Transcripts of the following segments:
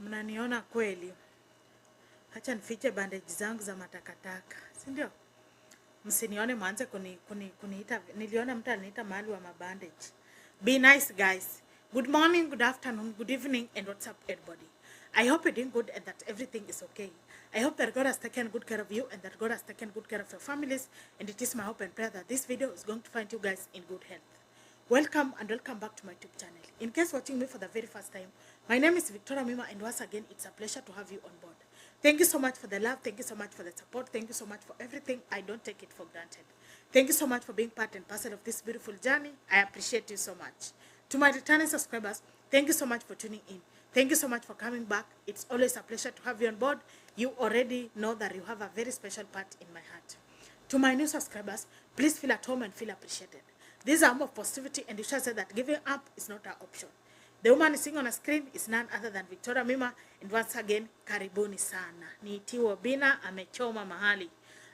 Mnaniona kweli? Acha nifiche bandage zangu za matakataka, si ndio? Msinione mwanze kuniita. Niliona mtu aliniita mahali wa mabandage. Be nice guys. Good morning, good afternoon, good evening, and what's up everybody? I hope you're doing good and that everything is okay. I hope that God has taken good care of you and that God has taken good care of your families, and it is my hope and prayer that this video is going to find you guys in good health. Welcome and welcome back to my YouTube channel. In case watching me for the very first time, my name is Victoria Mima, and once again, it's a pleasure to have you on board. Thank you so much for the love. Thank you so much for the support. Thank you so much for everything. I don't take it for granted. Thank you so much for being part and parcel of this beautiful journey. I appreciate you so much. To my returning subscribers, thank you so much for tuning in. Thank you so much for coming back. It's always a pleasure to have you on board. You already know that you have a very special part in my heart. To my new subscribers, please feel at home and feel appreciated. This is a home of positivity, and you shall say that giving up is not an option. The woman sitting on a screen is none other than Victoria Mima, and once again, karibuni sana. Niitiwa Obinna, amechoma mahali.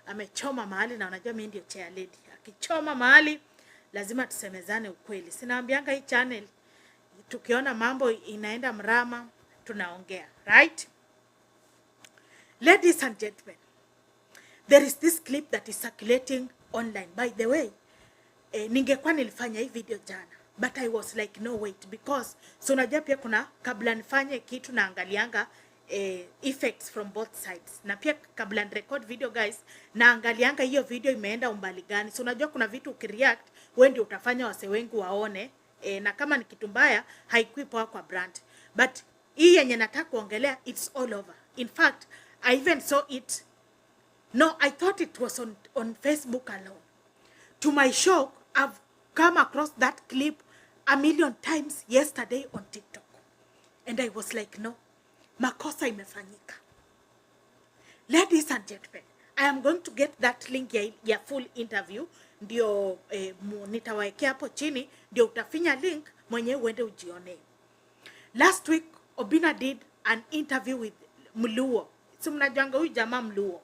Amechoma mahali, na unajua mimi ndio chair lady. Akichoma mahali, lazima tusemezane ukweli. Sinaambianga hii channel, tukiona mambo inaenda mrama, tunaongea. Right? Ladies and gentlemen, there is this clip that is circulating online. By the way, ningekuwa nilifanya hii video jana, but I was like no wait, because so unajua pia kuna kabla nifanye kitu naangalianga effects from both sides, na pia kabla ni record video guys naangalianga hiyo video imeenda umbali gani. So unajua kuna vitu ukireact wewe ndio utafanya wase wengi waone, na kama ni kitu mbaya haikui poa kwa brand. But hii yenye nataka kuongelea, it's all over. In fact, I even saw it. No, I thought it was on Facebook alone. To my shock, I've come across that clip a million times yesterday on TikTok. And I was like, no, makosa imefanyika. Ladies and gentlemen, I am going to get that link ya full interview. Ndio nitawaekea hapo chini. Ndio utafinya link mwenyewe uende ujione. Last week, Obinna did an interview with Mluo. Si mnajuanga huyu jamaa Mluo.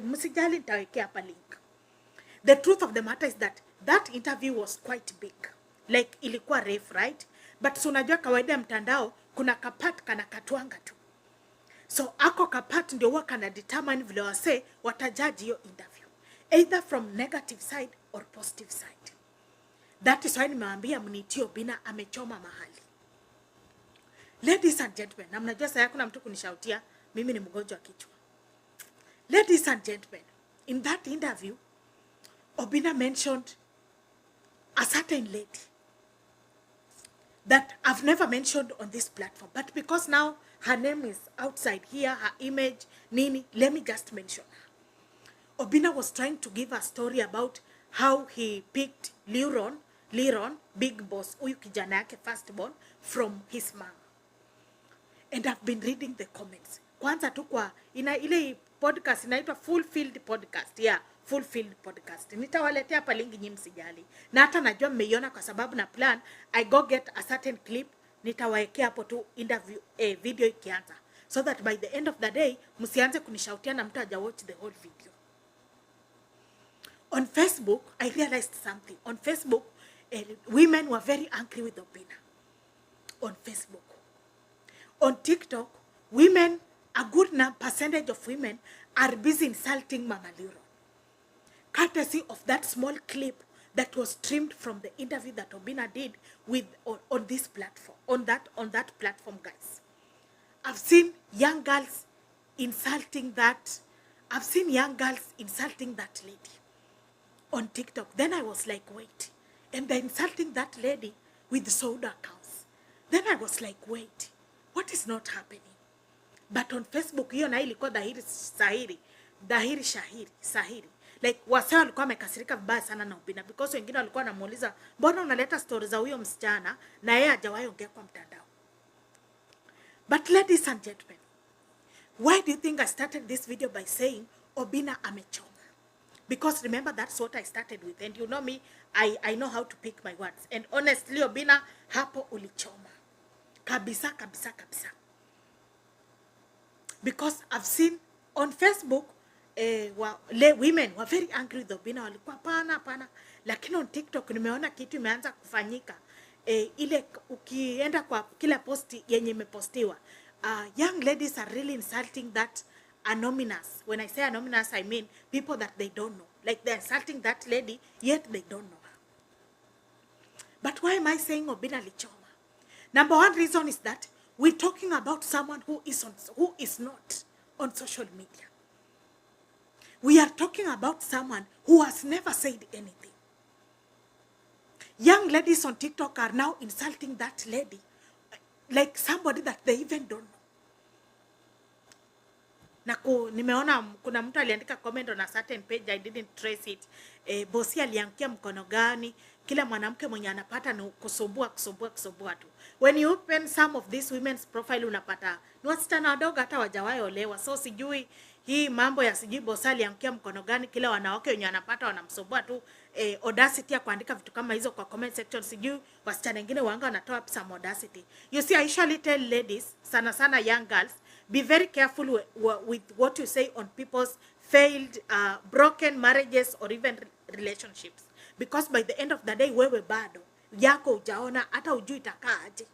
Msijali nitawekea hapa link. The truth of the matter is that that interview was quite big. Like ilikuwa refu, right? But so unajua kawaida ya mtandao kuna kapat kana katuanga tu. So ako kapat ndio huwa kana determine vile wase watajaji hiyo interview. Either from negative side or positive side. That is why nimewaambia mnitie Obinna amechoma mahali. Ladies and gentlemen, na mnajua sasa kuna mtu kunishautia mimi ni mgonjwa wa kichwa. Ladies and gentlemen, in that interview, Obinna mentioned a certain lady that I've never mentioned on this platform. But because now her name is outside here, her image, Nini, let me just mention her. Obinna was trying to give a story about how he picked Leurone, big boss, huyu kijana yake firstborn, from his mom. And I've been reading the comments. Kwanza tu kwa ile podcast inaitwa Fulfilled Podcast. Yeah, Fulfilled Podcast. Nitawaletea hapa link nyinyi msijali. Na hata najua mmeiona kwa sababu na plan I go get a certain clip, nitawaekea hapo tu interview video ikianza. So that by the end of the day msianze kunishautia na mtu haja watch the whole video. On Facebook, I realized something. On Facebook, women were very angry with Obinna. On Facebook. On TikTok, women, a good percentage of women are busy insulting Mama Leurone. Courtesy of that small clip that was trimmed from the interview that Obinna did with on this platform, on that platform, guys. I've seen young girls insulting that. I've seen young girls insulting that lady on TikTok. Then I was like, wait. And they're insulting that lady with soda accounts. Then I was like, wait. What is not happening? But on Facebook, hiyo na ilikuwa dhahiri shahiri. Like wasema walikuwa wamekasirika vibaya sana na Obinna, because wengine walikuwa wanamuuliza mbona unaleta stories za huyo msichana na yeye hajawahi ongea kwa mtandao. But ladies and gentlemen, why do you think I started this video by saying Obinna amechoma? Because remember, that's what I started with, and you know me, I know how to pick my words. And honestly, Obinna, hapo ulichoma. Kabisa. Because I've seen on Facebook, women were very angry with Obinna. Walikuwa pana. Lakini on TikTok nimeona kitu imeanza kufanyika. Ile ukienda kwa kila posti yenye imepostiwa, young ladies are really insulting that anonymous. When I say anonymous, I mean people that they don't know. Like they're insulting that lady, yet they don't know her. But why am I saying Obinna lichoma? Number one reason is that we're talking about someone who is not on social media. We are talking about someone who has never said anything. Young ladies on TikTok are now insulting that lady like somebody that they even don't know. Nimeona kuna mtu aliandika comment on a certain page, I didn't trace it. Bosi aliangukia mkono gani? Kila mwanamke mwenye anapata ni kusumbua tu. When you open some of these women's profile unapata ni wasichana wadogo hata wajawahi olewa. So sijui hii mambo ya sijui bosi aliangukia mkono gani, kila wanawake wenye anapata wanamsumbua tu. Audacity ya kuandika vitu kama hizo kwa comment section, sijui wasichana wengine wanga wanatoa some audacity. You see, I usually tell ladies, sana young girls, be very careful with what you say on people's failed, broken marriages or even relationships. Because by the end of the day, wewe bado yako ujaona hata ujui itakaje.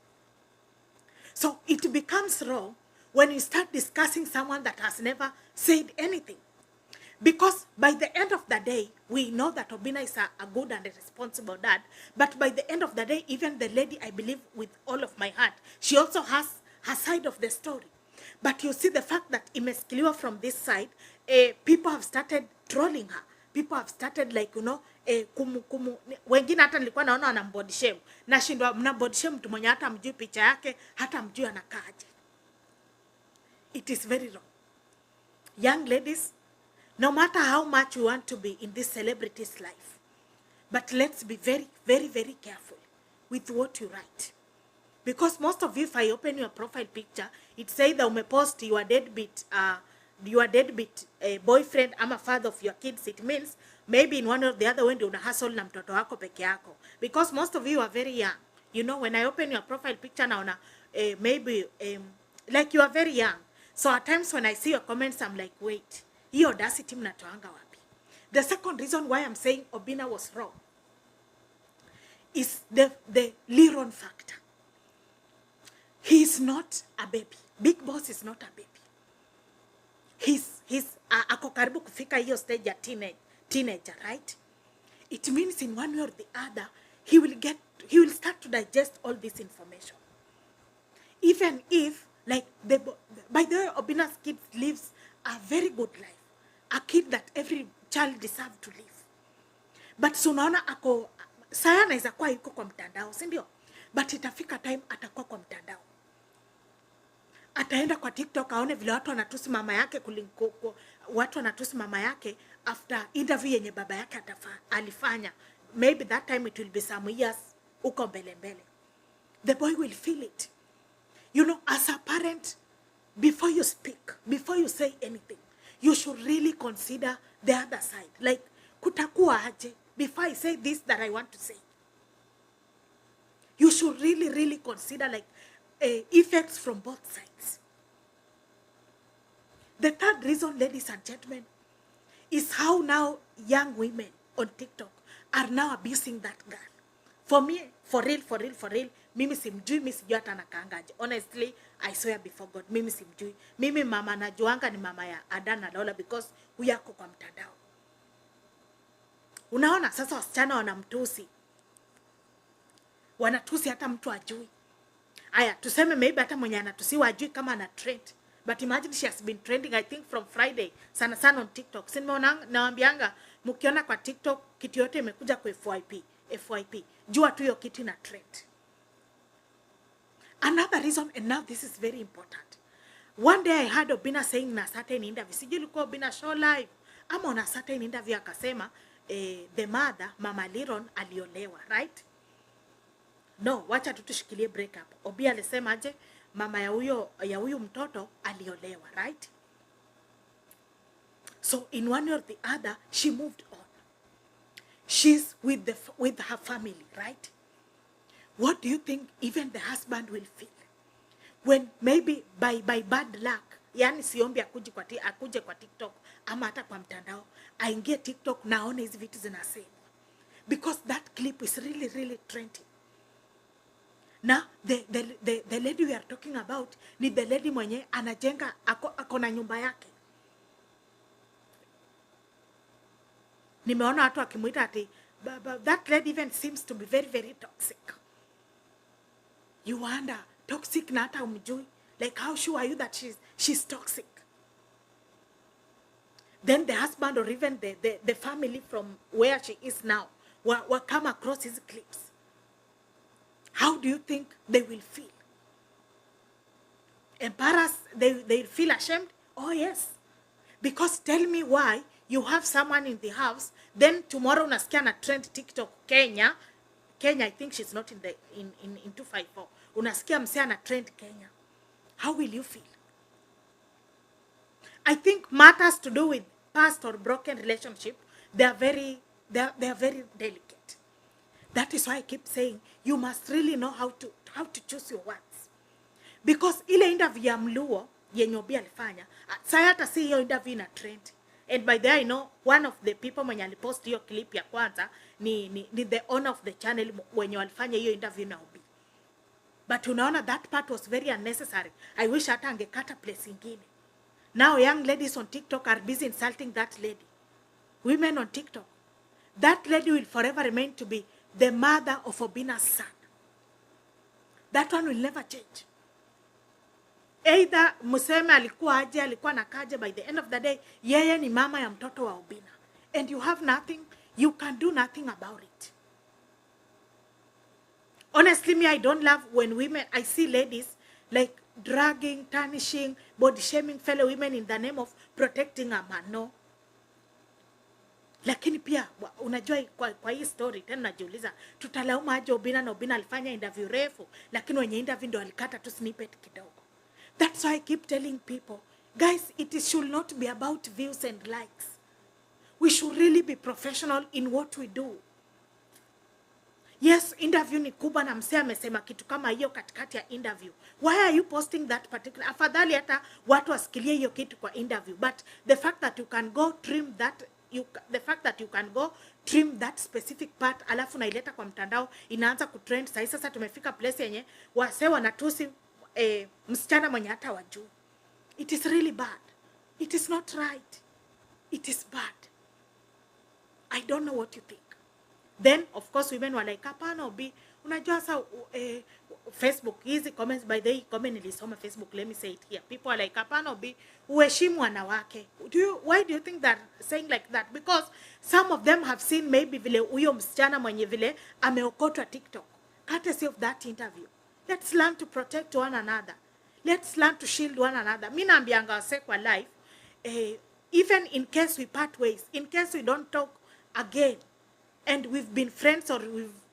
So it becomes wrong when you start discussing someone that has never said anything. Because by the end of the day, we know that Obinna is a good and a responsible dad. But by the end of the day, even the lady, I believe with all of my heart, she also has her side of the story. But you see the fact that imeskiliwa from this side, people have started trolling her. People have started like, you know, wengine hata nilikuwa naona wana body shame. Nashindwa mna body shame mtu mwenye hata mjui picha yake, hata mjui anakaaje. It is very wrong. Young ladies, no matter how much you want to be in this celebrity's life, but let's be very careful with what you write. Because most of you, if I open your profile picture, it says that you post your deadbeat boyfriend ama father of your kids. It means maybe in one or the other way ndio una hustle na mtoto wako peke yako. Because most of you are very young. You know, when I open your profile picture naona maybe like you are very young. So at times when I see your comments, I'm like, wait, hiyo audacity mnatoanga wapi? The second reason why I'm saying Obinna was wrong is the Leurone factor. He is not a baby. Big Boss is not a baby. He's ako karibu kufika hiyo stage ya teenager, right? It means in one way or the other, he will start to digest all this information. Even if, like, by the way, Obinna's kid lives a very good life. A kid that every child deserves to live. But sunaona ako, saya anaweza kuwa yuko kwa mtandao, si ndio? But itafika time atakuwa kwa mtandao. Ataenda kwa TikTok aone vile watu wanatusi mama yake watu wanatusi mama yake after interview yenye baba yake alifanya. Maybe that time it will be some years uko mbele. The boy will feel it. You know, as a parent, before you speak, before you say anything, you should really consider the other side. Like, kutakuwa aje before I say this that I want to say. You should really consider like effects from both sides. The third reason, ladies and gentlemen, is how now young women on TikTok are now abusing that girl. For me, for real, mimi simjui, mimi sijui hata nakaangaje. Honestly, I swear before God, mimi simjui. Mimi mama najuanga ni mama ya Adana Lola because huyako kwa mtandao. Unaona sasa wasichana wanamtusi. Wanatusi hata mtu ajui. Aya, tuseme maybe hata mwenye anatusiwa ajui kama ana trend. But imagine she has been trending, I think from Friday, sana on TikTok. Si naambianga, mkiona kwa TikTok, kitu yote imekuja kwa FYP. Jua tu hiyo kitu ina trend. Another reason, and now this is very important. One day I heard Obinna saying na certain interview, sijui ilikuwa Obinna show live, ama on a certain interview akasema, the mother, Mama Leurone, aliolewa, right? No, wacha tutushikilie break up. Obi alisema aje, mama ya huyo mtoto aliolewa, right? So in one way or the other, she moved on. She's with her family, right? What do you think even the husband will feel when maybe by bad luck, yani siombi akuje kwa TikTok ama hata kwa mtandao, aingie TikTok na aone hizi vitu zinasema, because that clip is really trending. na the lady we are talking about ni the lady mwenye anajenga ako na nyumba yake. Nimeona watu akimuita ati that lady even seems to be very very toxic. You wonder, toxic na hata umjui. Like how sure are you that she's toxic? Then the husband or even the family from where she is now will come across his clips. How do you think they will feel? Embarrassed? They feel ashamed? Oh yes. Because tell me why you have someone in the house, then tomorrow unasikia na trend TikTok Kenya, I think she's not in 254. Unasikia msea na trend Kenya. How will you feel? I think matters to do with past or broken relationship, they are very delicate. That is why I keep saying you must really know how to choose your words. Because ile interview ya Mluo yenye Obi alifanya, saya hata si hiyo interview na trend. And by the way, I know one of the people mwenye alipost hiyo clip ya kwanza ni the owner of the channel wenye walifanya hiyo interview na Obi. But unaona that part was very unnecessary. I wish hata angekata place ingine. Now young ladies on TikTok are busy insulting that lady. Women on TikTok. That lady will forever remain to be the mother of Obinna's son. That one will never change. Either museme alikuwa aje, alikuwa nakaje, by the end of the day, yeye ni mama ya mtoto wa Obinna. And you have nothing, you can do nothing about it. Honestly, me, I don't love when women, I see ladies like dragging, tarnishing, body shaming fellow women in the name of protecting a man. No. Lakini pia unajua kwa hii story tena najiuliza tutalaumu aje Obinna na Obinna alifanya interview refu lakini wenye interview ndio alikata tu snippet kidogo. That's why I keep telling people, guys, should not be about views and likes. We should really be professional in what we do. Yes, interview ni kubwa na msee amesema kitu kama hiyo katikati ya interview. Why are you posting that particular? Afadhali hata watu wasikilie hiyo kitu kwa interview. But the fact that you can go trim that specific part alafu naileta kwa mtandao inaanza kutrend. Sasa tumefika place yenye wasee wanatusi msichana mwenye hata wajui. It is really bad. It is not right. It is bad. I don't know what you think. Then of course women were like hapana Obi, unajua sasa Facebook hizi comments, by the way comment nilisoma Facebook, let me say it here. People are like hapana Obi, uheshimu wanawake. Why do you think that saying like that? Because some of them have seen maybe vile huyo msichana mwenye vile ameokotwa TikTok. Courtesy of that interview. Let's learn to protect one another. Let's learn to shield one another. Mimi naambianga wase kwa life, even in case we part ways, in case we don't talk again, and we've been friends or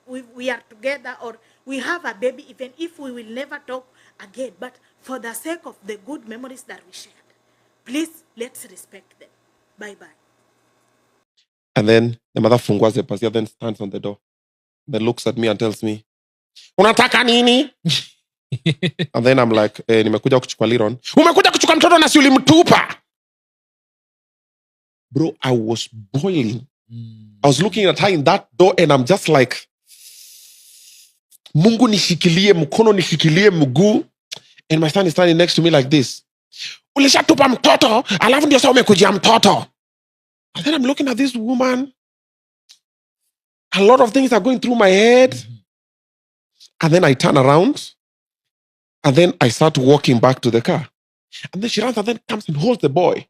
we are together or we have a baby, even if we will never talk again, but for the sake of the good memories that we shared, please let's respect them. Bye bye. And then the mother funguas the pasia, then stands on the door, then looks at me and tells me, unataka nini? And then I'm like, nimekuja kuchukua Leurone. Umekuja kuchukua mtoto na si ulimtupa? Bro, I was boiling. I was looking at her in that door and I'm just like, Mungu nishikilie, mkono nishikilie mguu. And my son is standing next to me like this. Ulishatupa mtoto, alafu ndio sasa umekujia mtoto. And then I'm looking at this woman. A lot of things are going through my head. And then I turn around. And then I start walking back to the car. And then she runs and then comes and holds the boy.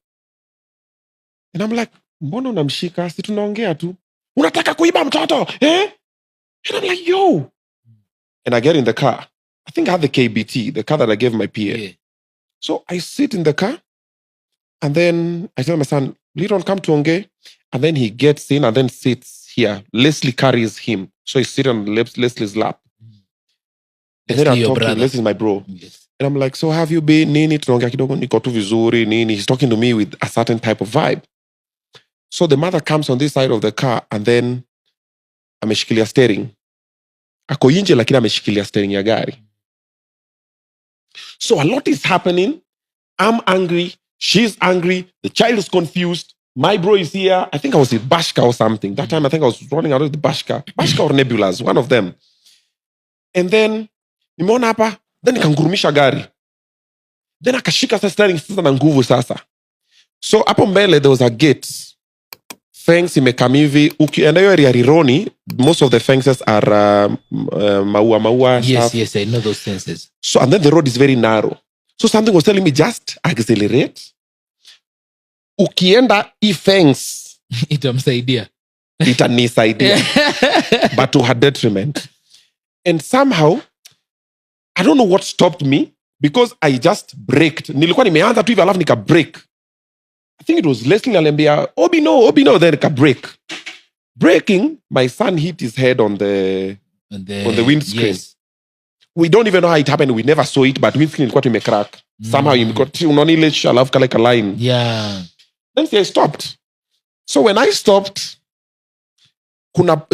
And I'm like, mbona unamshika? Si tunaongea tu. Unataka kuiba mtoto? Eh? And I'm like, yo. And I get in the car. I think I had the KBT, the car that I gave my PA. Yeah. So I sit in the car. And then I tell my son, Leurone, come to Onge. And then he gets in and then sits here. Leslie carries him. So he's sitting on Leslie's lap. And then I'm talking, Leslie's my bro. Yes. And I'm like, so have you been? Nini, tunaongea kidogo, niko tu vizuri, nini. He's talking to me with a certain type of vibe. So the mother comes on this side of the car and then ameshikilia steering. Ako inje lakini ameshikilia steering ya gari. So a lot is happening. I'm angry. She's angry. The child is confused. My bro is here. I think I was with Bashka or something. That time I think I was running out of the Bashka. Bashka or Nebulas, one of them. And then nimeona hapa, then nikangurumisha gari, then akashika sasa steering sasa na nguvu sasa. So hapo mbele there was a gate, fence imekam hivi. Ukienda hiyo area Leurone, most of the fences are maua Yes, stuff. yes, I know those fences. So and then the road is very narrow, so something was telling me just accelerate. Ukienda hii fence Itamsaidia. itanisaidia but to her detriment. And somehow I don't know what stopped me, because I just braked. Nilikuwa nimeanza tu hivi alafu nika brake. I think it was Leslie aliambia Obinna, then nika brake. Braking, my son hit his head on the windscreen. Yes. We don't even know how it happened. We never saw it, but windscreen ilikuwa imecrack. Somehow imekoti unaona ile alafu kale ka line. Yeah. Then I stopped. So when I stopped,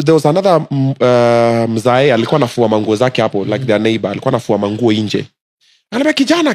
there was another mzae alikuwa anafua manguo zake hapo, like their neighbor alikuwa anafua manguo nje. Anambia kijana